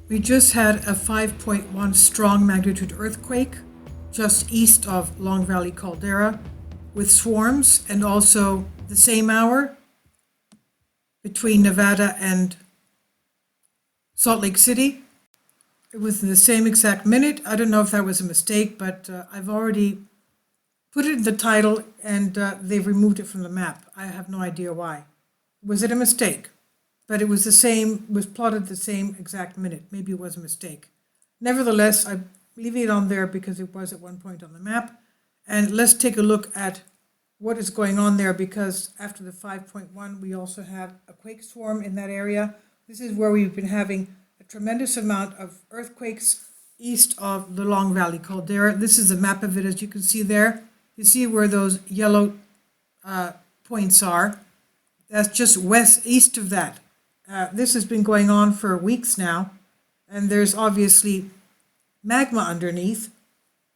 We just had a 5.1 strong magnitude earthquake just east of Long Valley Caldera with swarms, and also the same hour between Nevada and Salt Lake City. It was in the same exact minute. I don't know if that was a mistake, but I've already put it in the title and they've removed it from the map. I have no idea why. Was it a mistake? But it was the same, was plotted the same exact minute. Maybe it was a mistake. Nevertheless, I'm leaving it on there because it was at one point on the map. And let's take a look at what is going on there, because after the 5.1, we also have a quake swarm in that area. This is where we've been having a tremendous amount of earthquakes east of the Long Valley Caldera. This is a map of it, as you can see there. You see where those yellow points are. That's just east of that. This has been going on for weeks now, and there's obviously magma underneath.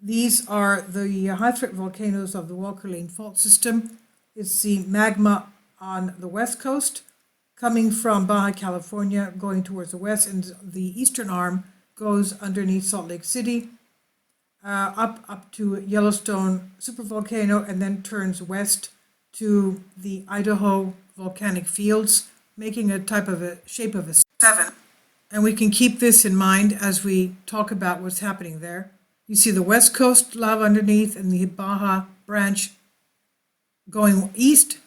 These are the high-threat volcanoes of the Walker Lane Fault System. It's the magma on the west coast, coming from Baja California, going towards the west, and the eastern arm goes underneath Salt Lake City, up to Yellowstone supervolcano, and then turns west to the Idaho volcanic fields, making a type of a shape of a 7. And we can keep this in mind as we talk about what's happening there. You see the west coast lava underneath and the Baja branch going east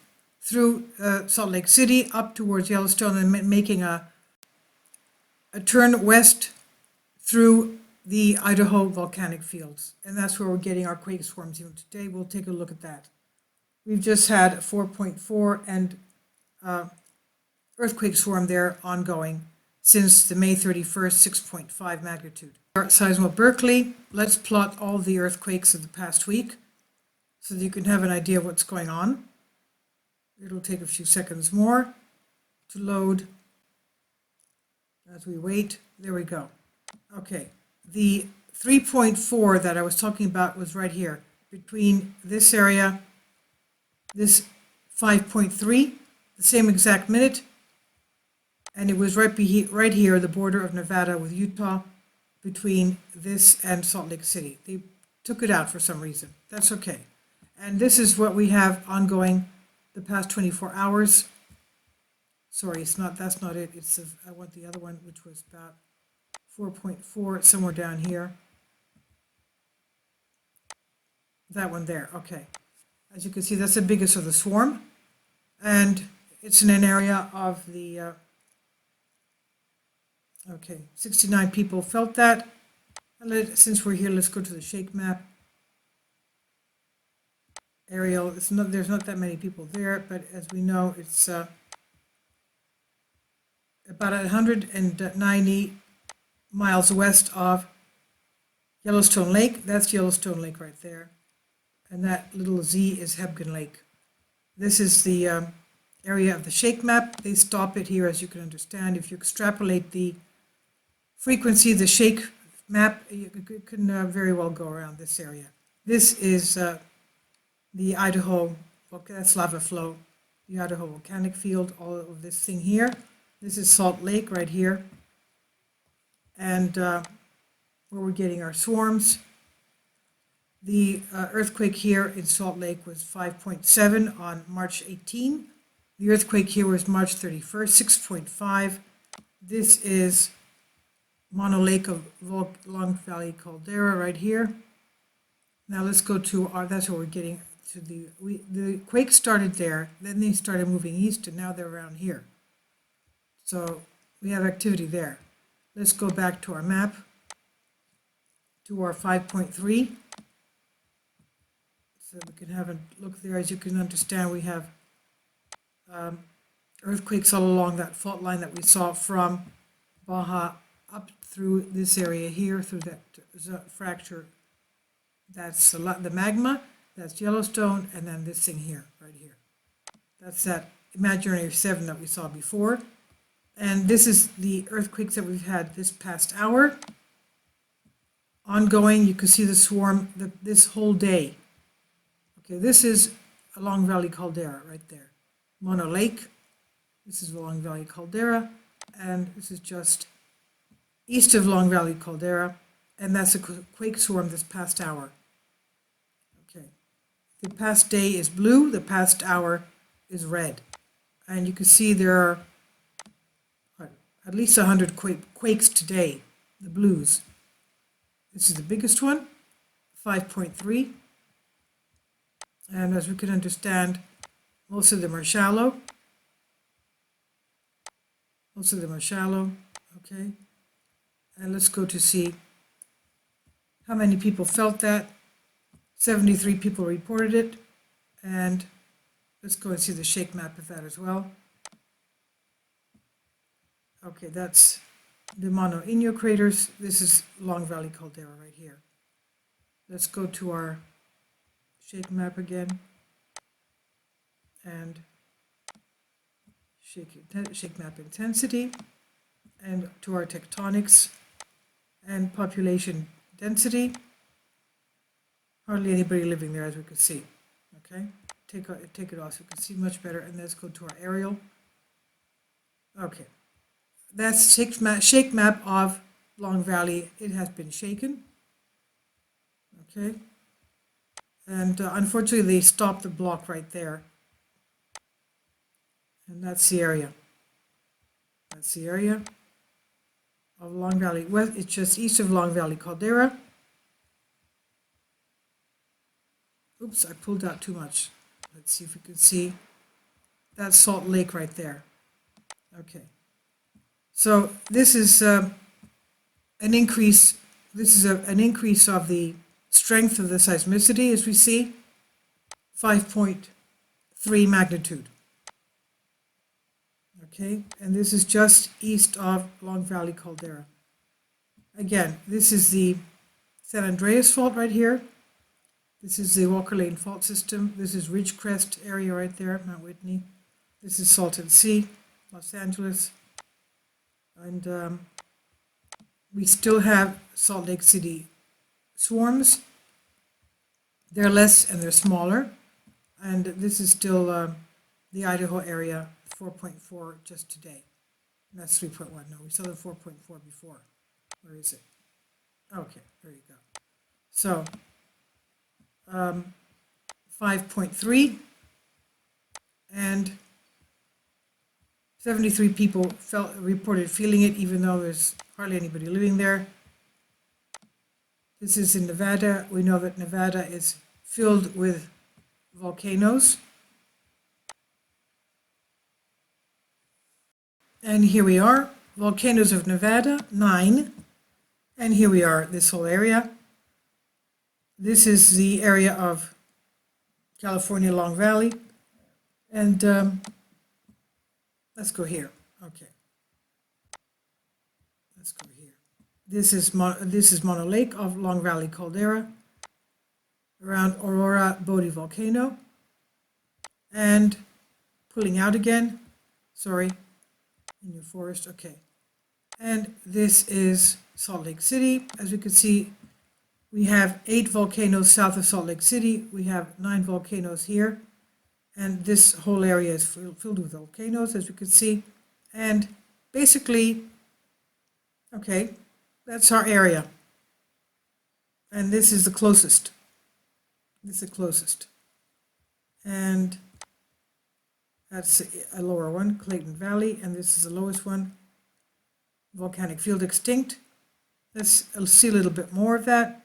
through Salt Lake City up towards Yellowstone and making a turn west through the Idaho volcanic fields. And that's where we're getting our quake swarms even today. We'll take a look at that. We've just had a 4.4 and earthquake swarm there ongoing since the May 31st 6.5 magnitude. Seismo Berkeley, let's plot all the earthquakes of the past week so that you can have an idea of what's going on. It'll take a few seconds more to load as we wait. There we go. Okay, the 3.4 that I was talking about was right here between this area, this 5.3, the same exact minute, and it was right here, the border of Nevada with Utah, between this and Salt Lake City. They took it out for some reason. That's okay. And this is what we have ongoing the past 24 hours. Sorry, that's not it. I want the other one, which was about 4.4, somewhere down here. That one there, okay. As you can see, that's the biggest of the swarm. And it's in an area of the, 69 people felt that. And since we're here, let's go to the shake map. Aerial, there's not that many people there, but as we know, it's about 190 miles west of Yellowstone Lake. That's Yellowstone Lake right there. And that little Z is Hebgen Lake. This is the area of the shake map. They stop it here, as you can understand. If you extrapolate the frequency of the shake map, you can very well go around this area. This is the Idaho, that's lava flow, the Idaho volcanic field, all of this thing here. This is Salt Lake right here. And where we're getting our swarms. The earthquake here in Salt Lake was 5.7 on March 18. The earthquake here was March 31st, 6.5. This is Mono Lake of Long Valley Caldera right here. Now let's go to that's where we're getting to the quake started there, then they started moving east, and now they're around here. So we have activity there. Let's go back to our map, to our 5.3. So we can have a look there. As you can understand, we have earthquakes all along that fault line that we saw from Baja up through this area here, through that fracture. That's the magma, that's Yellowstone, and then this thing here, right here. That's that imaginary 7 that we saw before. And this is the earthquakes that we've had this past hour. Ongoing, you can see the swarm this whole day. Okay, this is a Long Valley Caldera right there. Mono Lake, this is the Long Valley Caldera, and this is just east of Long Valley Caldera, and that's a quake swarm this past hour. Okay, the past day is blue, the past hour is red, and you can see there are at least 100 quakes today, the blues. This is the biggest one, 5.3, and as we can understand, most of them are shallow. Most of them are shallow, okay? And let's go to see how many people felt that. 73 people reported it, and let's go and see the shake map of that as well. Okay, that's the Mono Inyo craters. This is Long Valley Caldera right here. Let's go to our shake map again, and shake map intensity, and to our tectonics and population density. Hardly anybody living there, as we can see. Okay, take it off so we can see much better, and let's go to our aerial. Okay, that's shake map of Long Valley. It has been shaken. Okay, and unfortunately they stopped the block right there, and that's the area. That's the area of Long Valley. Well, it's just east of Long Valley Caldera. Oops, I pulled out too much. Let's see if we can see. That's Salt Lake right there. Okay. So this is an increase. This is an increase of the strength of the seismicity, as we see, 5.3 magnitude. Okay, and this is just east of Long Valley Caldera. Again, this is the San Andreas fault right here. This is the Walker Lane fault system. This is Ridgecrest area right there, Mount Whitney. This is Salton Sea, Los Angeles. And we still have Salt Lake City swarms. They're less and they're smaller. And this is still the Idaho area, 4.4 just today. And that's 3.1. No, we saw the 4.4 before. Where is it? Okay, there you go. So 5.3, and 73 people reported feeling it, even though there's hardly anybody living there. This is in Nevada. We know that Nevada is filled with volcanoes. And here we are, Volcanoes of Nevada, 9. And here we are, this whole area. This is the area of California Long Valley. And let's go here. Okay. Let's go here. This is Mono Lake of Long Valley Caldera, around Aurora Bodie Volcano. And pulling out again. Sorry. In your forest. Okay. And this is Salt Lake City. As we can see, we have 8 volcanoes south of Salt Lake City. We have 9 volcanoes here. And this whole area is filled with volcanoes, as we can see. And basically, okay, that's our area. And this is the closest. This is the closest. And that's a lower one, Clayton Valley. And this is the lowest one, Volcanic Field Extinct. Let's see a little bit more of that.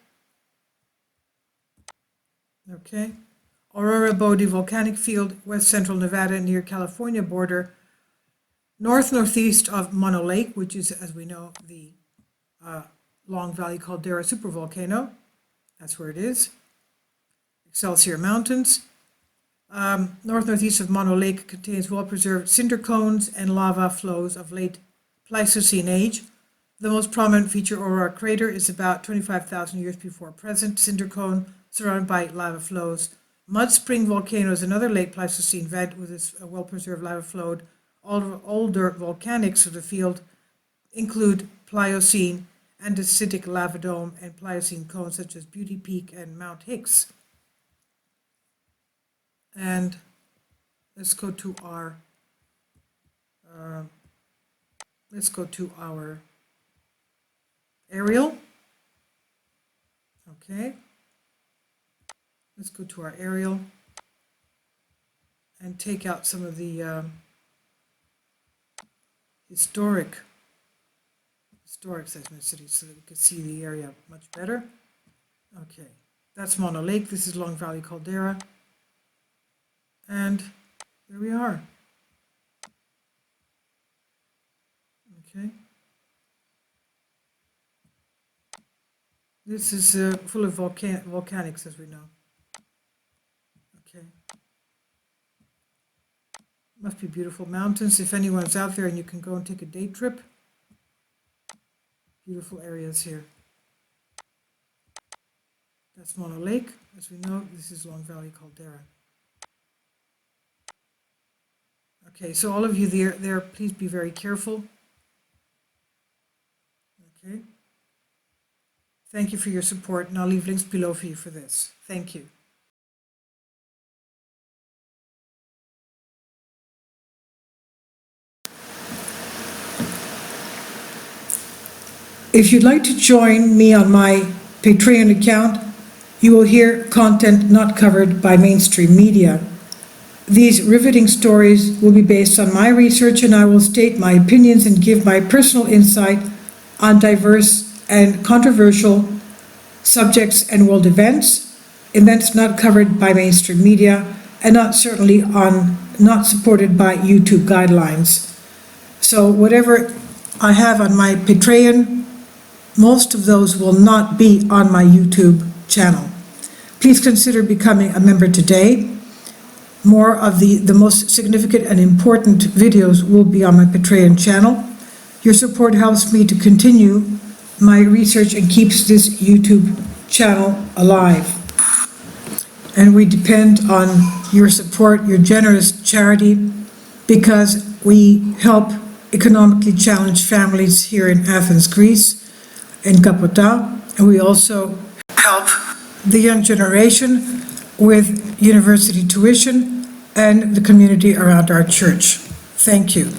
Okay. Aurora Bodie Volcanic Field, west central Nevada near California border, northeast of Mono Lake, which is, as we know, the Long Valley Caldera supervolcano. That's where it is. Excelsior Mountains. Northeast of Mono Lake contains well-preserved cinder cones and lava flows of late Pleistocene age. The most prominent feature, Aurora Crater, is about 25,000 years before present. Cinder cone surrounded by lava flows. Mud Spring Volcano is another late Pleistocene vent with its well-preserved lava flowed. Older volcanics of the field include Pliocene, andesitic lava dome, and Pliocene cones such as Beauty Peak and Mount Hicks. And let's go to our aerial. Okay. Let's go to our aerial and take out some of the historic seismicity so that we can see the area much better. Okay, that's Mono Lake. This is Long Valley Caldera. And there we are. Okay. This is full of volcanics, as we know. Okay. Must be beautiful mountains. If anyone's out there and you can go and take a day trip. Beautiful areas here. That's Mono Lake. As we know, this is Long Valley Caldera. Okay, so all of you there, please be very careful. Okay. Thank you for your support, and I'll leave links below for you for this. Thank you. If you'd like to join me on my Patreon account, you will hear content not covered by mainstream media. These riveting stories will be based on my research, and I will state my opinions and give my personal insight on diverse and controversial subjects and world events not covered by mainstream media, and not supported by YouTube guidelines. So whatever I have on my Patreon, most of those will not be on my YouTube channel. Please consider becoming a member today. More of the most significant and important videos will be on my Patreon channel. Your support helps me to continue my research and keeps this YouTube channel alive. And we depend on your support, your generous charity, because we help economically challenged families here in Athens, Greece, in Kapota, and we also help the young generation with university tuition and the community around our church. Thank you.